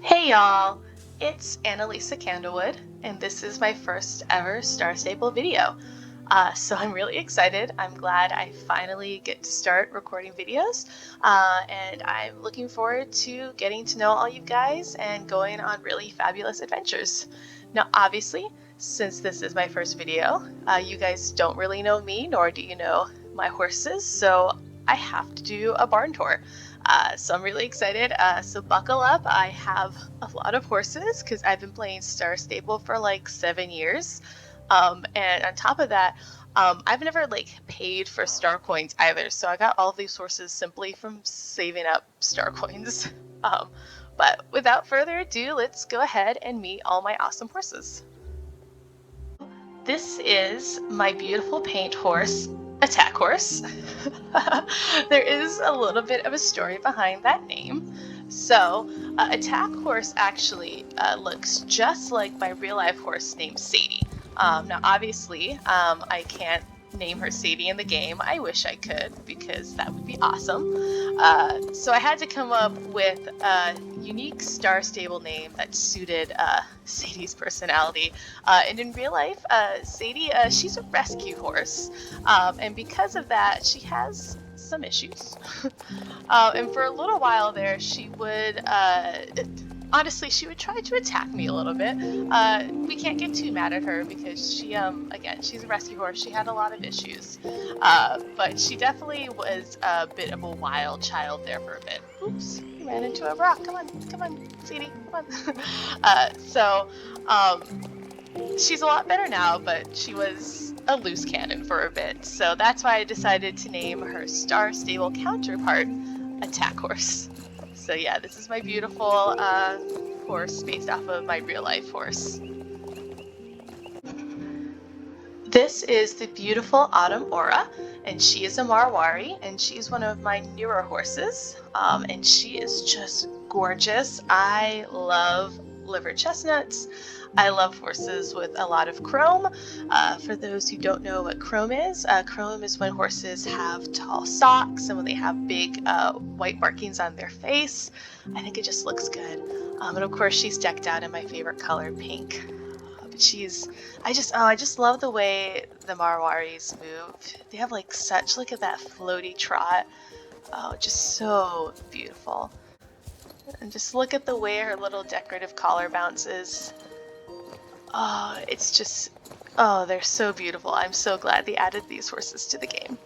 Hey y'all, it's Annalisa Candlewood, and this is my first ever Star Stable video. So I'm really excited. I'm glad I finally get to start recording videos, and I'm looking forward to getting to know all you guys and going on really fabulous adventures. Now, obviously, since this is my first video, you guys don't really know me, nor do you know my horses, so I have to do a barn tour. So I'm really excited. So buckle up. I have a lot of horses because I've been playing Star Stable for like 7 years. And on top of that, I've never paid for star coins either. So I got all of these horses simply from saving up star coins. But without further ado, let's go ahead and meet all my awesome horses. This is my beautiful paint horse, Attack Horse. There is a little bit of a story behind that name. So, Attack Horse actually looks just like my real life horse named Sadie. Now, obviously, I can't name her Sadie in the game. I wish I could because that would be awesome. So I had to come up with a unique Star Stable name that suited Sadie's personality. And in real life, Sadie, she's a rescue horse. And because of that, she has some issues. And for a little while there, she would, honestly, she would try to attack me a little bit. We can't get too mad at her because she, again, she's a rescue horse. She had a lot of issues. But she definitely was a bit of a wild child there for a bit. Oops, ran into a rock. Come on, Sadie, come on. She's a lot better now, but she was a loose cannon for a bit. So that's why I decided to name her Star Stable counterpart Attack Horse. So yeah, this is my beautiful horse based off of my real life horse. This is the beautiful Autumn Aura, and she is a Amarawari, and she's one of my newer horses, and she is just gorgeous. I love liver chestnuts. I love horses with a lot of chrome. For those who don't know what chrome is when horses have tall socks and when they have big white markings on their face. I think it just looks good. And of course, she's decked out in my favorite color, pink. But I just love the way the Marawaris move. They have look at that floaty trot. Oh, just so beautiful. And just look at the way her little decorative collar bounces. Oh, it's just, oh, they're so beautiful. I'm so glad they added these horses to the game.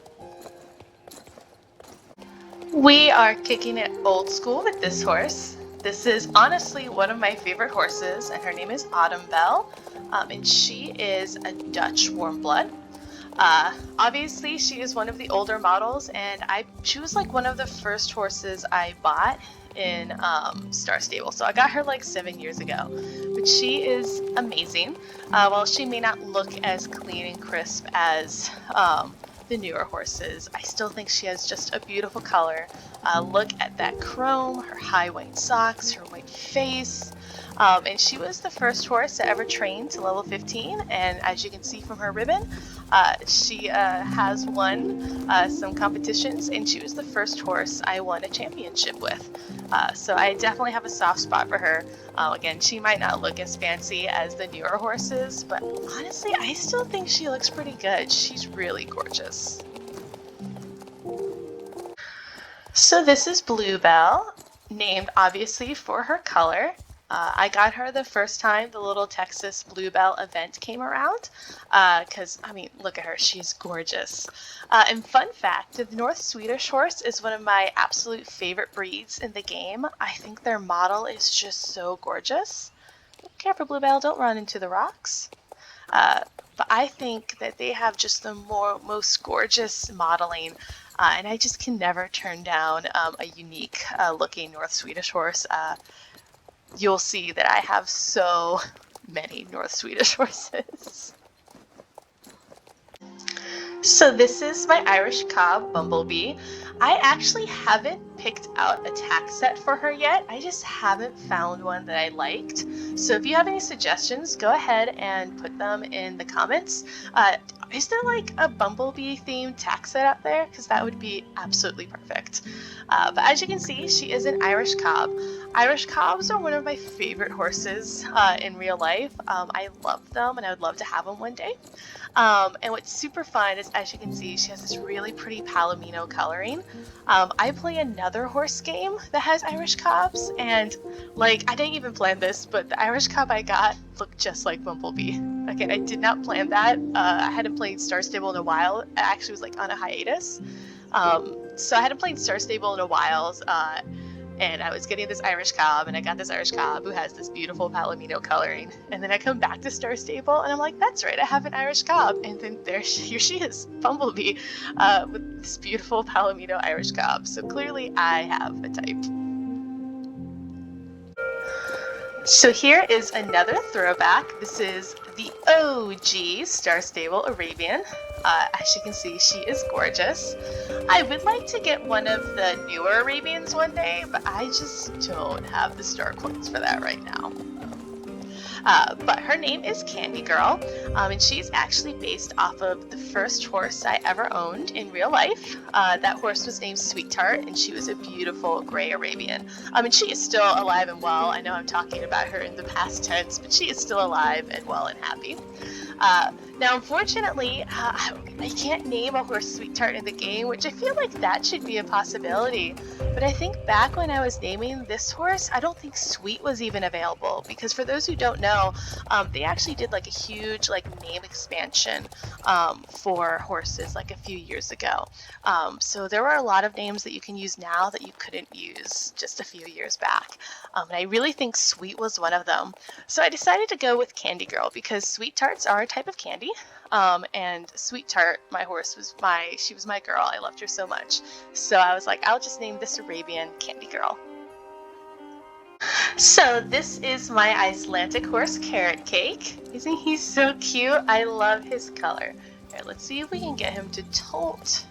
We are kicking it old school with this horse. This is honestly one of my favorite horses, and her name is Belle, and she is a Dutch warm blood. Obviously, she is one of the older models, and she was like one of the first horses I bought in Star Stable. So I got her like 7 years ago, but she is amazing. While she may not look as clean and crisp as the newer horses, I still think she has just a beautiful color. Look at that chrome, her high white socks, her white face. And she was the first horse to ever train to level 15, and as you can see from her ribbon, she has won some competitions, and she was the first horse I won a championship with. So I definitely have a soft spot for her. Again, she might not look as fancy as the newer horses, but honestly, I still think she looks pretty good. She's really gorgeous. So this is Belle, named obviously for her color. I got her the first time the little Texas Bluebell event came around, because, I mean, look at her, she's gorgeous. And fun fact, the North Swedish horse is one of my absolute favorite breeds in the game. I think their model is just so gorgeous. Careful, Bluebell, don't run into the rocks. But I think that they have just the most gorgeous modeling, and I just can never turn down a unique looking North Swedish horse. You'll see that I have so many North Swedish horses. So this is my Irish Cob Bumblebee. I actually haven't picked out a tack set for her yet. I just haven't found one that I liked. So if you have any suggestions, go ahead and put them in the comments. Is there like a Bumblebee themed tack set out there? Because that would be absolutely perfect. But as you can see, she is an Irish Cob. Irish Cobs are one of my favorite horses in real life. I love them and I would love to have them one day. And what's super fun is, as you can see, she has this really pretty Palomino coloring. I play another horse game that has Irish Cobs, and like, I didn't even plan this, but the Irish Cob I got looked just like Bumblebee. Again, I did not plan that. I hadn't played Star Stable in a while. I actually was like on a hiatus. So I hadn't played Star Stable in a while. And I was getting this Irish Cob, and I got this Irish Cob who has this beautiful Palomino coloring. And then I come back to Star Stable, and I'm like, that's right, I have an Irish Cob. And then here she is, Bumblebee, with this beautiful Palomino Irish Cob. So clearly I have a type. So here is another throwback. This is the OG Star Stable Arabian. As you can see, she is gorgeous. I would like to get one of the newer Arabians one day, but I just don't have the star coins for that right now. But her name is Candy Girl, and she's actually based off of the first horse I ever owned in real life. That horse was named Sweet Tart, and she was a beautiful gray Arabian. And she is still alive and well. I know I'm talking about her in the past tense, but she is still alive and well and happy. Now, unfortunately, I can't name a horse Sweet Tart in the game, which I feel like that should be a possibility. But I think back when I was naming this horse, I don't think Sweet was even available, because for those who don't know, they actually did like a huge name expansion for horses like a few years ago. So there were a lot of names that you can use now that you couldn't use just a few years back. And I really think Sweet was one of them. So I decided to go with Candy Girl because Sweet Tarts are a type of candy. And Sweet Tart, my horse, she was my girl. I loved her so much. So I was like, I'll just name this Arabian Candy Girl. So this is my Icelandic horse, Carrot Cake. Isn't he so cute? I love his color. Here, let's see if we can get him to tolt.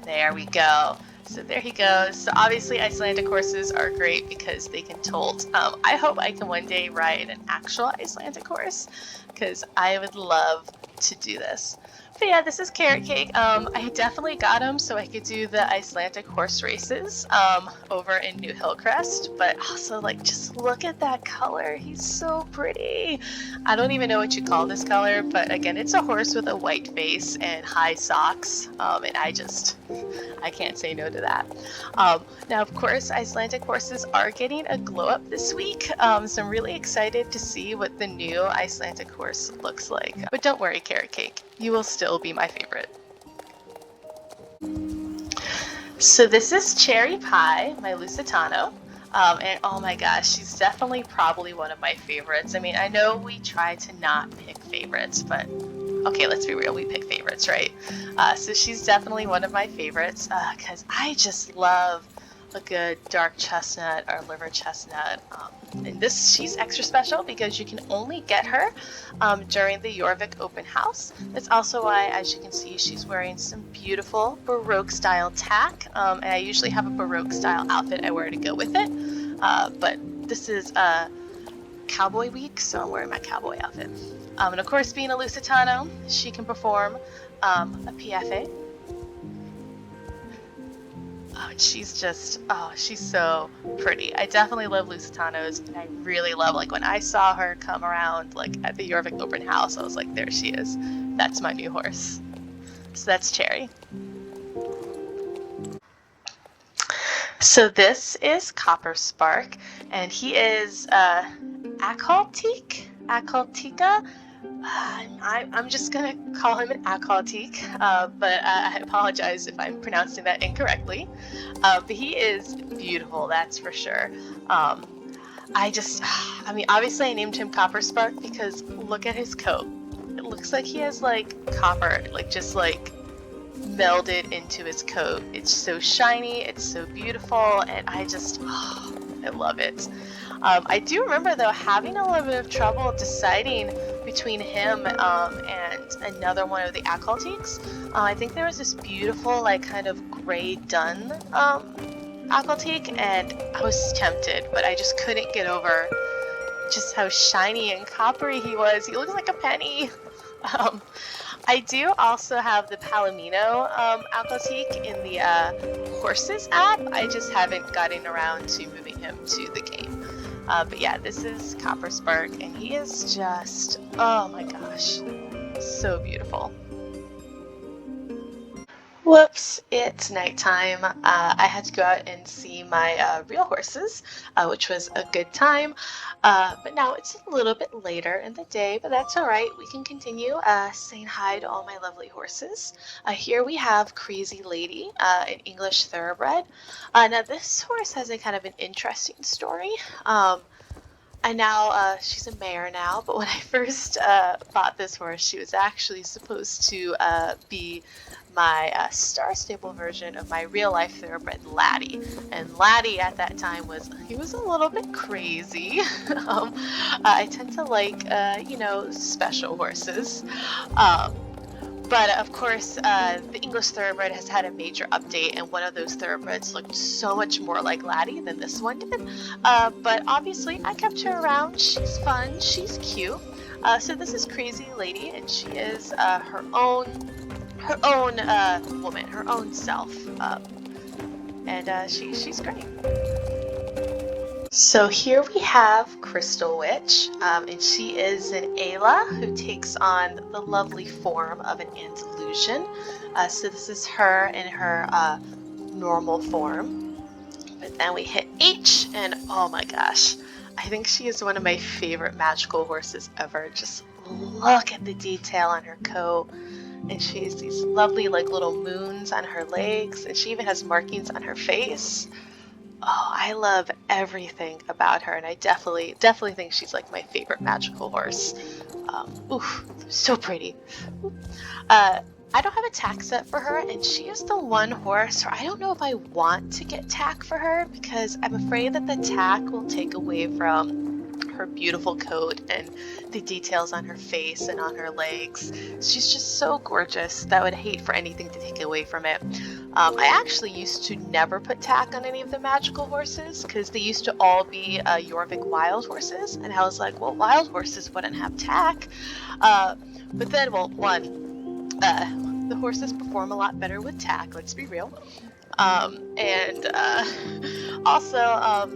There we go. So there he goes. So obviously Icelandic horses are great because they can tolt. I hope I can one day ride an actual Icelandic horse because I would love to do this. But yeah, this is Carrot Cake. I definitely got him so I could do the Icelandic horse races over in New Hillcrest. But also, just look at that color. He's so pretty. I don't even know what you call this color, but again, it's a horse with a white face and high socks. And I can't say no to that. Now, of course, Icelandic horses are getting a glow up this week. So I'm really excited to see what the new Icelandic horse looks like. But don't worry, Carrot Cake. You will still be my favorite. So this is Cherry Pie, my Lusitano. And oh my gosh, she's definitely probably one of my favorites. I mean, I know we try to not pick favorites, but okay, let's be real, we pick favorites, right? So she's definitely one of my favorites because I just love a good dark chestnut or liver chestnut. And she's extra special because you can only get her during the Jorvik open house. That's also why, as you can see, she's wearing some beautiful Baroque style tack. And I usually have a Baroque style outfit I wear to go with it. But this is cowboy week, so I'm wearing my cowboy outfit. And of course, being a Lusitano, she can perform a PFA. Oh, she's so pretty. I definitely love Lusitanos, and I really love, when I saw her come around, at the Jorvik open house, I was like, there she is. That's my new horse. So that's Cherry. So this is Copper Spark, and he is, Akaltik? Akaltika? I'm just gonna call him an Akaltik, but I apologize if I'm pronouncing that incorrectly. But he is beautiful, that's for sure. Obviously I named him Copper Spark because look at his coat. It looks like he has copper, just melded into his coat. It's so shiny, it's so beautiful, and I love it. I do remember though having a little bit of trouble deciding between him and another one of the Akaltiks. I think there was this beautiful kind of gray dun Akaltik, and I was tempted, but I just couldn't get over just how shiny and coppery he was. He looks like a penny. I do also have the Palomino Alcotique in the Horses app. I just haven't gotten around to moving him to the game. But yeah, this is Copper Spark, and he is just, oh my gosh, so beautiful. Whoops, it's nighttime. I had to go out and see my real horses, which was a good time. But now it's a little bit later in the day, but that's all right. We can continue saying hi to all my lovely horses. Here we have Crazy Lady, an English Thoroughbred. Now this horse has a kind of an interesting story. And now she's a mare now, but when I first bought this horse, she was actually supposed to be my Star Stable version of my real life thoroughbred Laddie. And Laddie at that time was a little bit crazy. I tend to like, you know, special horses. But of course, the English Thoroughbred has had a major update, and one of those Thoroughbreds looked so much more like Laddie than this one did. But obviously, I kept her around. She's fun. She's cute. So this is Crazy Lady, and she is her own woman, her own self, and she's great. So here we have Krystal Witch, and she is an Ayla who takes on the lovely form of an Andalusian. So this is her in her normal form. But then we hit H, and oh my gosh, I think she is one of my favorite magical horses ever. Just look at the detail on her coat. And she has these lovely like little moons on her legs, and she even has markings on her face. Oh, I love everything about her, and I definitely think she's like my favorite magical horse. Oof, so pretty. I don't have a tack set for her, and she is the one horse where I don't know if I want to get tack for her, because I'm afraid that the tack will take away from her beautiful coat and the details on her face and on her legs. She's just so gorgeous that I would hate for anything to take away from it. I actually used to never put tack on any of the magical horses because they used to all be Jorvik wild horses, and I was like, well, wild horses wouldn't have tack. But then, well, one, the horses perform a lot better with tack, let's be real. And also,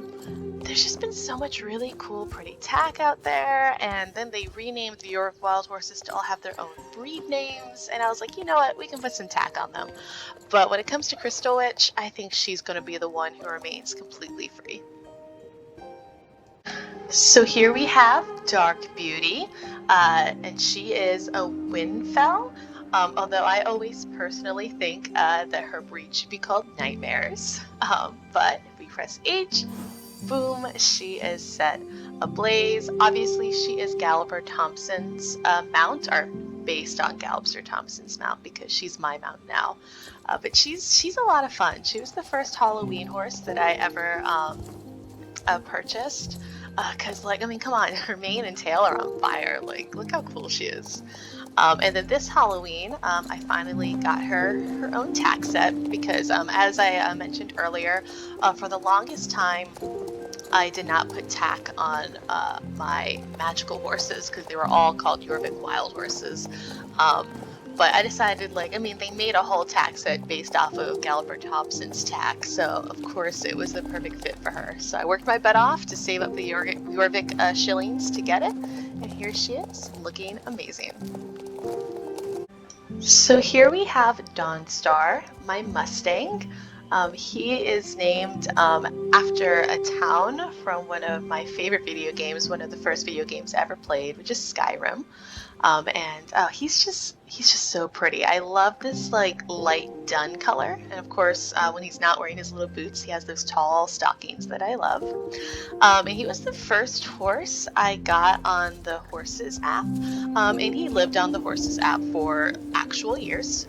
there's just been so much really cool, pretty tack out there, and then they renamed the York wild horses to all have their own breed names, and I was like, you know what, we can put some tack on them. But when it comes to Krystal Witch, I think she's going to be the one who remains completely free. So here we have Dark Beauty, and she is a Windfell. Although I always personally think that her breed should be called Nightmares. But if we press H, boom, she is set ablaze. Obviously, she is Galloper Thompson's mount, or based on Galloper Thompson's mount, because she's my mount now. But she's a lot of fun. She was the first Halloween horse that I ever purchased. Because, like, I mean, come on, her mane and tail are on fire. Like, look how cool she is. And then this Halloween, I finally got her own tack set because, as I mentioned earlier, for the longest time, I did not put tack on my magical horses because they were all called Jorvik wild horses. But I decided, like, I mean, they made a whole tack set based off of Galloper Thompson's tack, so of course it was the perfect fit for her. So I worked my butt off to save up the Jorvik shillings to get it, and here she is, looking amazing. So here we have Dawnstar, my Mustang. He is named after a town from one of my favorite video games, one of the first video games I ever played, which is Skyrim. And he's just so pretty. I love this like light dun color, and of course when he's not wearing his little boots, he has those tall stockings that I love. And he was the first horse I got on the Horses app, and he lived on the Horses app for actual years.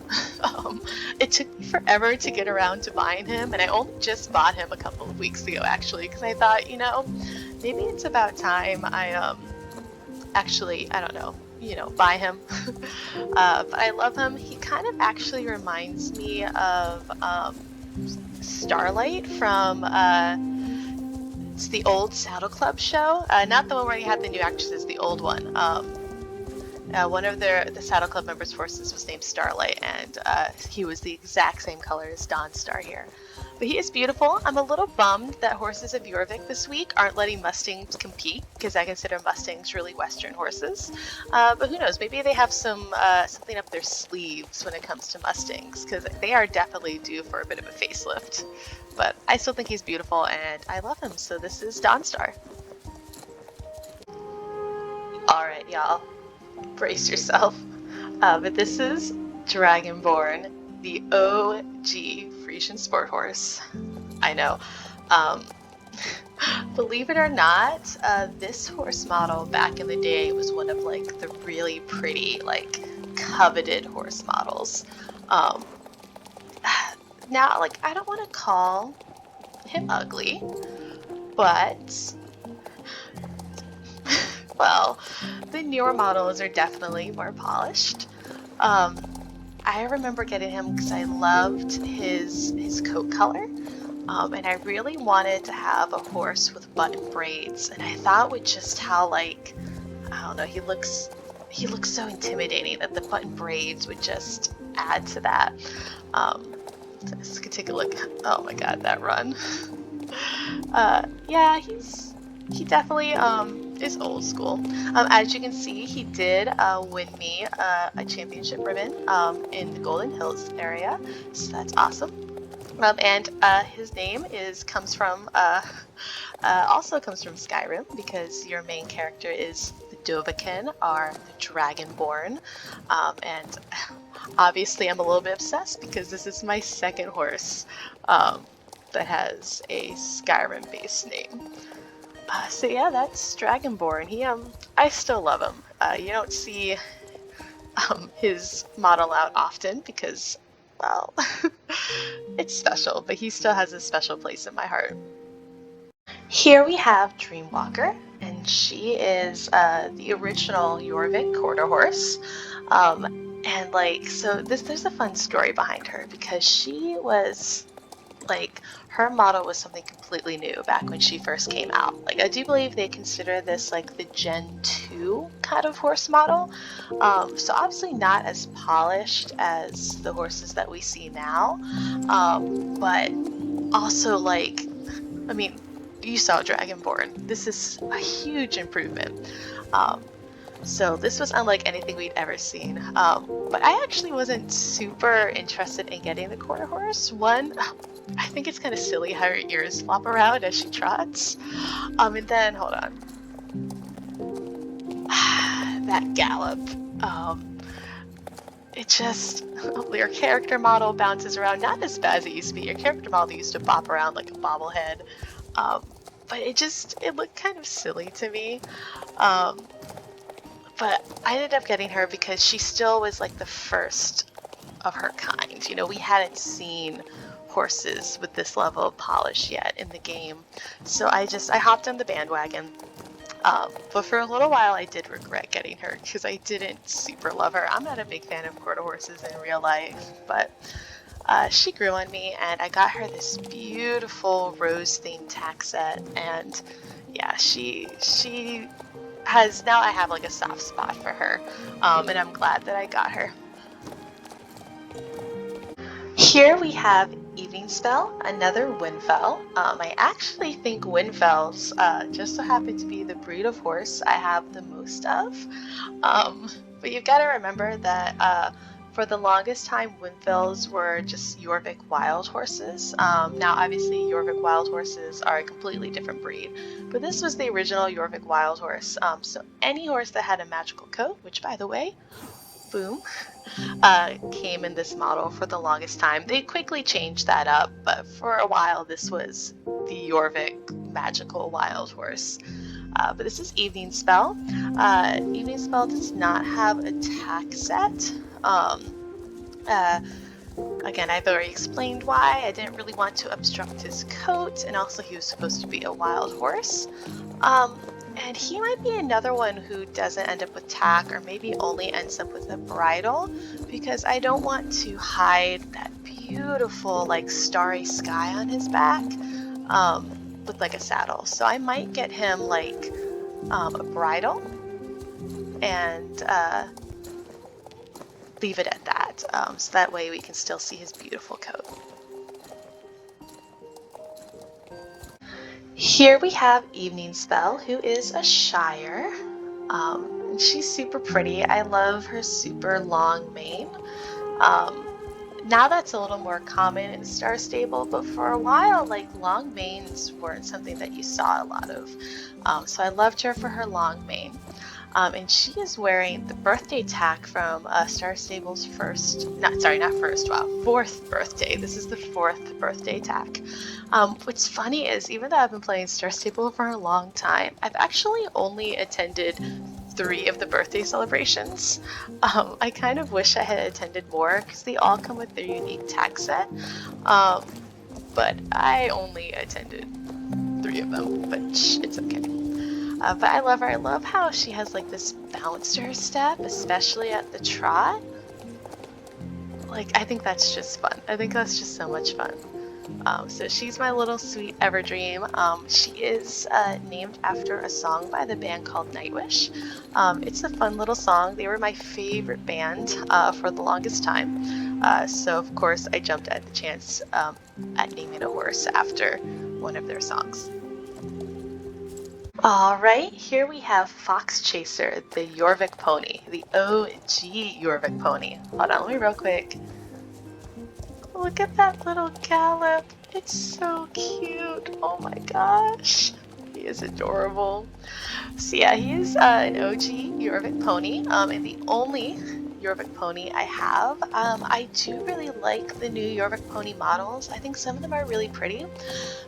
It took me forever to get around to buying him, and I only just bought him a couple of weeks ago actually, because I thought, you know, maybe it's about time I actually, I don't know, you know, buy him. But I love him. He kind of actually reminds me of Starlight from it's the old Saddle Club show, not the one where you had the new actresses, the old one. One of the Saddle Club members' horses was named Starlight, and he was the exact same color as Dawnstar here. But he is beautiful. I'm a little bummed that horses of Jorvik this week aren't letting Mustangs compete, because I consider Mustangs really Western horses. But who knows, maybe they have something up their sleeves when it comes to Mustangs, because they are definitely due for a bit of a facelift. But I still think he's beautiful, and I love him, so this is Dawnstar. Alright, y'all. Brace yourself. But this is Dragonborn, the OG Frisian sport horse. I know. Believe it or not, this horse model back in the day was one of like the really pretty, like coveted horse models. Now, like, I don't want to call him ugly, but well, the newer models are definitely more polished. I remember getting him because I loved his coat color, and I really wanted to have a horse with button braids. And I thought with just how, like, I don't know, he looks so intimidating that the button braids would just add to that. Let's take a look. Oh my God, that run. Yeah, he definitely is old school. As you can see, he did win me a championship ribbon in the Golden Hills area, so that's awesome. And his name comes from Skyrim, because your main character is the Dovahkiin, are the Dragonborn, and obviously I'm a little bit obsessed because this is my second horse that has a Skyrim-based name. So yeah, that's Dragonborn. I still love him. You don't see his model out often because, well, it's special, but he still has a special place in my heart. Here we have Dreamwalker, and she is the original Jorvik quarter horse. And like, so there's a fun story behind her, because she was like, her model was something completely new back when she first came out. Like, I do believe they consider this like the Gen 2 kind of horse model. So obviously not as polished as the horses that we see now, but also, like, I mean, you saw Dragonborn. This is a huge improvement. So this was unlike anything we'd ever seen. But I actually wasn't super interested in getting the quarter horse. One, I think it's kind of silly how her ears flop around as she trots. And then, hold on. That gallop. It just, your character model bounces around, not as bad as it used to be. Your character model used to bop around like a bobblehead. But it looked kind of silly to me. But I ended up getting her because she still was like the first of her kind. You know, we hadn't seen horses with this level of polish yet in the game. So I hopped on the bandwagon. But for a little while I did regret getting her because I didn't super love her. I'm not a big fan of quarter horses in real life, but she grew on me, and I got her this beautiful rose-themed tack set, and yeah, now I have like a soft spot for her, and I'm glad that I got her. Here we have Evening Spell, another Winfell. I actually think Winfells just so happen to be the breed of horse I have the most of. But you've got to remember that for the longest time, Winfells were just Jorvik wild horses. Now, obviously, Jorvik wild horses are a completely different breed, but this was the original Jorvik wild horse. So any horse that had a magical coat, which, by the way, boom, came in this model for the longest time. They quickly changed that up, but for a while, this was the Jorvik magical wild horse. But this is Evening Spell. Evening Spell does not have a tack set. Again, I've already explained why. I didn't really want to obstruct his coat, and also he was supposed to be a wild horse. And he might be another one who doesn't end up with tack, or maybe only ends up with a bridle, because I don't want to hide that beautiful, like, starry sky on his back with like a saddle. So I might get him like a bridle, and leave it at that, so that way we can still see his beautiful coat. Here we have Evening Spell, who is a Shire. She's super pretty. I love her super long mane. Now that's a little more common in Star Stable, but for a while, like, long manes weren't something that you saw a lot of. So I loved her for her long mane. And she is wearing the birthday tack from Star Stable's fourth birthday. This is the fourth birthday tack. What's funny is, even though I've been playing Star Stable for a long time, I've actually only attended 3 of the birthday celebrations. I kind of wish I had attended more because they all come with their unique tag set. But I only attended 3 of them, but it's okay. But I love her. I love how she has like this bounce to her step, especially at the trot. Like, I think that's just fun. I think that's just so much fun. So she's my little sweet Everdream. She is named after a song by the band called Nightwish. It's a fun little song. They were my favorite band for the longest time. So of course I jumped at the chance at naming a horse after one of their songs. Alright, here we have Fox Chaser, the Jorvik pony, the OG Jorvik pony. Hold on, let me real quick. Look at that little gallop. It's so cute. Oh my gosh. He is adorable. So yeah, he is an OG Jorvik pony, and the only Jorvik pony I have. I do really like the new Jorvik pony models. I think some of them are really pretty,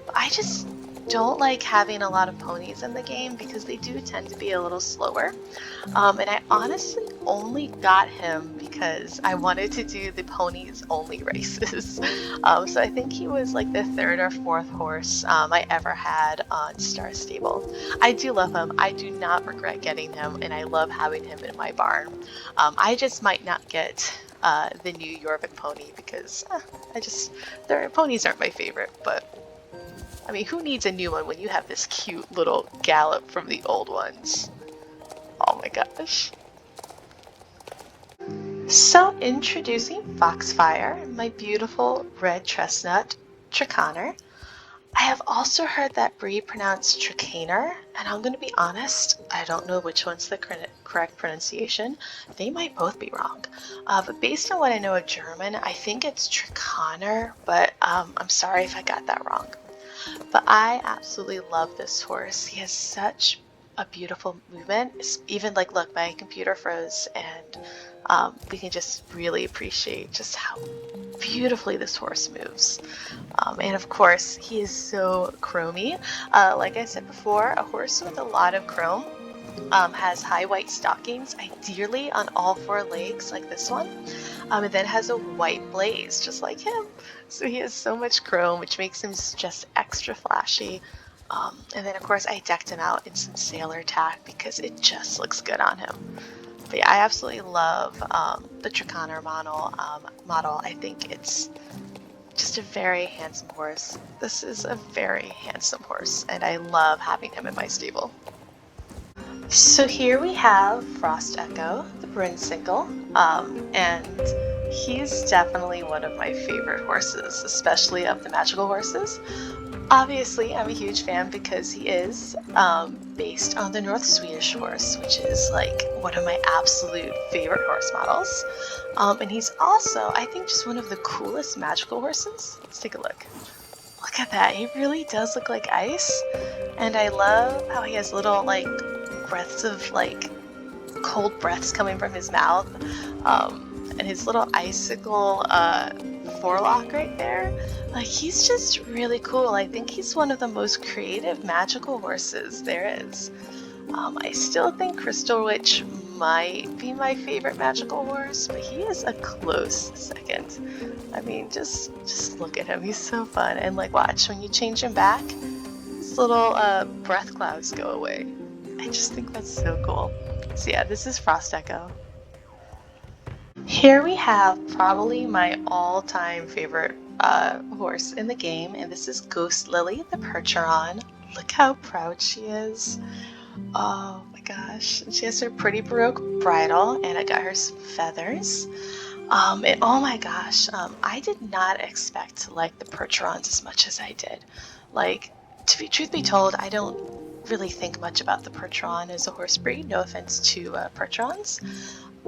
but I just don't like having a lot of ponies in the game because they do tend to be a little slower. And I honestly only got him because I wanted to do the ponies only races. So I think he was like the 3rd or 4th horse I ever had on Star Stable. I do love him. I do not regret getting him, and I love having him in my barn. I just might not get the new Jorvik pony because their ponies aren't my favorite, but I mean, who needs a new one when you have this cute little gallop from the old ones? Oh my gosh. So introducing Foxfire, my beautiful red chestnut Triconer. I have also heard that breed pronounced Tricaner, and I'm going to be honest, I don't know which one's the correct pronunciation. They might both be wrong. But based on what I know of German, I think it's Tricaner, but I'm sorry if I got that wrong. But I absolutely love this horse. He has such a beautiful movement. Even like, look, my computer froze, and we can just really appreciate just how beautifully this horse moves. And of course, he is so chromy. Like I said before, a horse with a lot of chrome has high white stockings, ideally on all 4 legs like this one, and then has a white blaze just like him. So he has so much chrome, which makes him just extra flashy. And then of course I decked him out in some sailor tack because it just looks good on him. But yeah, I absolutely love the Triconer model. I think it's just a very handsome horse. This is a very handsome horse, and I love having him in my stable. So here we have Frost Echo, the Brinsinkle, and he's definitely one of my favorite horses, especially of the magical horses. Obviously, I'm a huge fan because he is based on the North Swedish horse, which is like one of my absolute favorite horse models. And he's also, I think, just one of the coolest magical horses. Let's take a look. Look at that. He really does look like ice. And I love how he has little like breaths of like cold breaths coming from his mouth. And his little icicle forelock right there. Like, he's just really cool. I think he's one of the most creative magical horses there is. I still think Krystal Witch might be my favorite magical horse, but he is a close second. I mean, just look at him. He's so fun. And like, watch, when you change him back, his little breath clouds go away. I just think that's so cool. So yeah, this is Frost Echo. Here we have probably my all-time favorite horse in the game, and this is Ghost Lily, the Percheron. Look how proud she is. Oh my gosh. She has her pretty Baroque bridle, and I got her some feathers. And oh my gosh, I did not expect to like the Percherons as much as I did. Like, truth be told, I don't really think much about the Percheron as a horse breed. No offense to Percherons,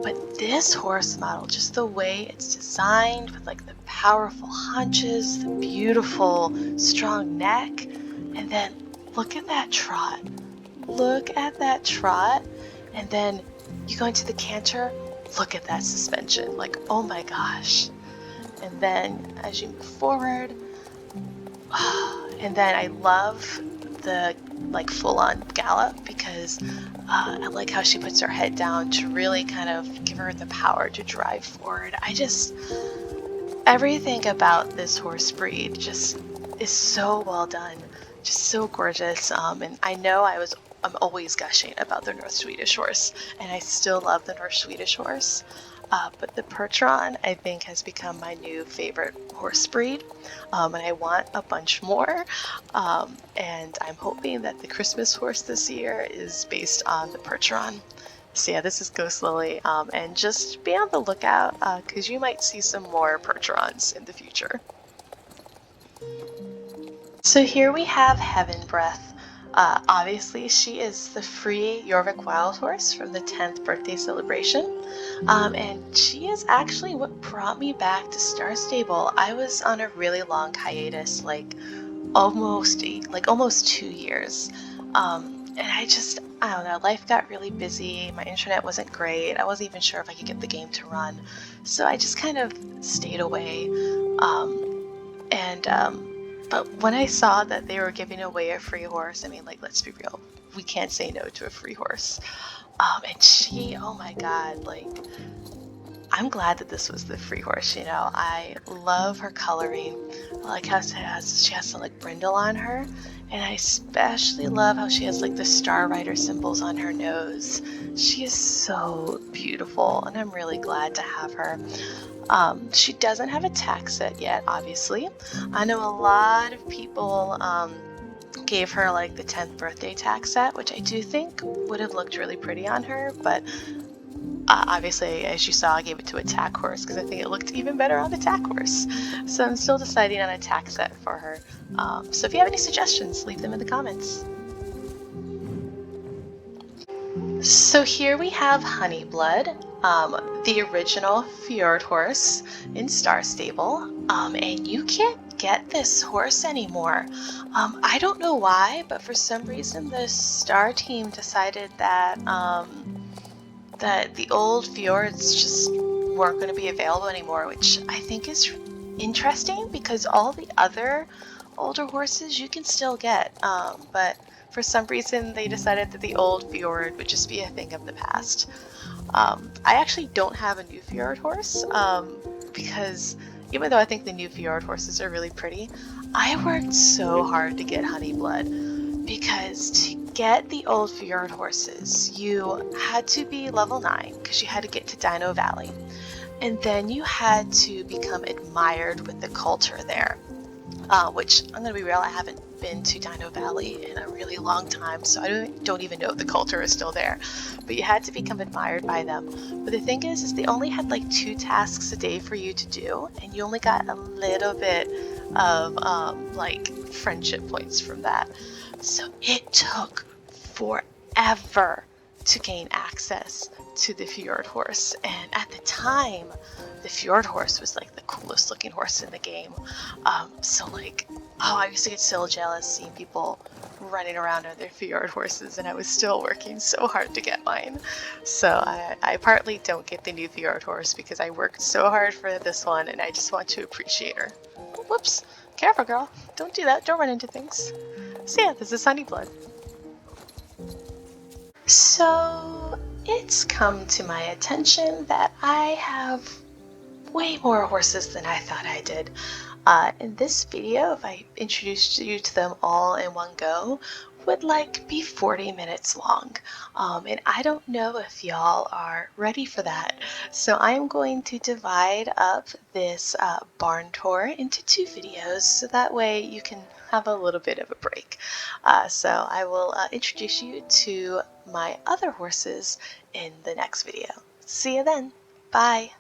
but this horse model, just the way it's designed with like the powerful haunches, the beautiful strong neck, and then look at that trot. Look at that trot, and then you go into the canter. Look at that suspension, like, oh my gosh. And then as you move forward, and then I love the like full-on gallop because I like how she puts her head down to really kind of give her the power to drive forward. Everything about this horse breed just is so well done, just so gorgeous. And I know I'm always gushing about the North Swedish horse, and I still love the North Swedish horse. But the Percheron, I think, has become my new favorite horse breed, and I want a bunch more. And I'm hoping that the Christmas horse this year is based on the Percheron. So yeah, this is Ghost Lily, and just be on the lookout because you might see some more Percherons in the future. So here we have Heaven Breath. Obviously, she is the free Jorvik wild horse from the 10th birthday celebration. And she is actually what brought me back to Star Stable. I was on a really long hiatus, like almost 2 years. And I don't know, life got really busy. My internet wasn't great. I wasn't even sure if I could get the game to run. So I just kind of stayed away. But when I saw that they were giving away a free horse, I mean, like, let's be real, we can't say no to a free horse. And she, oh my god, like, I'm glad that this was the free horse, you know. I love her coloring. I like how she has some like brindle on her, and I especially love how she has like the Star Rider symbols on her nose. She is so beautiful, and I'm really glad to have her. She doesn't have a tack set yet, obviously. I know a lot of people gave her like the 10th birthday tack set, which I do think would have looked really pretty on her, but obviously, as you saw, I gave it to a tack horse because I think it looked even better on a tack horse. So I'm still deciding on a tack set for her. So if you have any suggestions, leave them in the comments. So here we have Honeyblood, the original fjord horse in Star Stable, and you can't get this horse anymore. I don't know why, but for some reason the Star team decided that that the old fjords just weren't going to be available anymore, which I think is interesting because all the other older horses you can still get, but for some reason they decided that the old fjord would just be a thing of the past. I actually don't have a new fjord horse because even though I think the new fjord horses are really pretty, I worked so hard to get Honeyblood because to get the old fjord horses you had to be level 9 because you had to get to Dino Valley, and then you had to become admired with the culture there. Which I'm gonna be real, I haven't been to Dino Valley in a really long time, so I don't even know if the culture is still there. But you had to become admired by them. But the thing is they only had like 2 tasks a day for you to do, and you only got a little bit of like friendship points from that. So it took forever to gain access to the fjord horse, and at the time the fjord horse was like the coolest looking horse in the game. So like, oh, I used to get so jealous seeing people running around on their fjord horses, and I was still working so hard to get mine. So I partly don't get the new fjord horse because I worked so hard for this one, and I just want to appreciate her. Oh, whoops, careful girl, don't do that, don't run into things. So yeah, this is Honeyblood. So it's come to my attention that I have way more horses than I thought I did. In this video, if I introduced you to them all in one go, would like be 40 minutes long. And I don't know if y'all are ready for that. So I am going to divide up this barn tour into 2 videos so that way you can have a little bit of a break. So I will introduce you to my other horses in the next video. See you then. Bye.